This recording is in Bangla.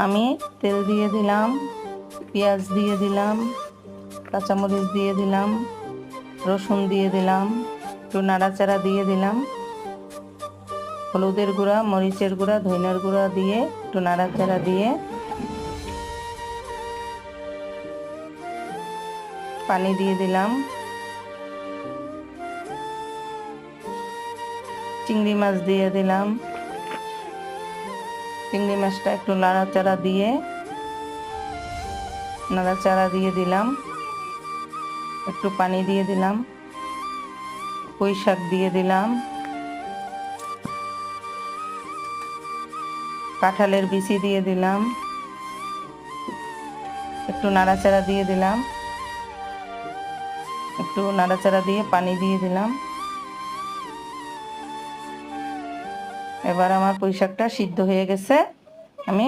আমি তেল দিয়ে দিলাম, পেঁয়াজ দিয়ে দিলাম, কাঁচামরিচ দিয়ে দিলাম, রসুন দিয়ে দিলাম, একটু নাড়াচাড়া দিয়ে দিলাম, হলুদের গুঁড়া, মরিচের গুঁড়া, ধনিয়ার গুঁড়া দিয়ে একটু নাড়াচাড়া দিয়ে পানি দিয়ে দিলাম। চিংড়ি মাছ দিয়ে দিলাম। চিংড়ি মাছটা একটু নাড়াচাড়া দিয়ে দিলাম, একটু পানি দিয়ে দিলাম, পুঁই শাক দিয়ে দিলাম, কাঁঠালের বিচি দিয়ে দিলাম, একটু নাড়াচাড়া দিয়ে দিলাম, একটু নাড়াচাড়া দিয়ে পানি দিয়ে দিলাম। এবার আমার পুঁই শাকটা সিদ্ধ হয়ে গেছে, আমি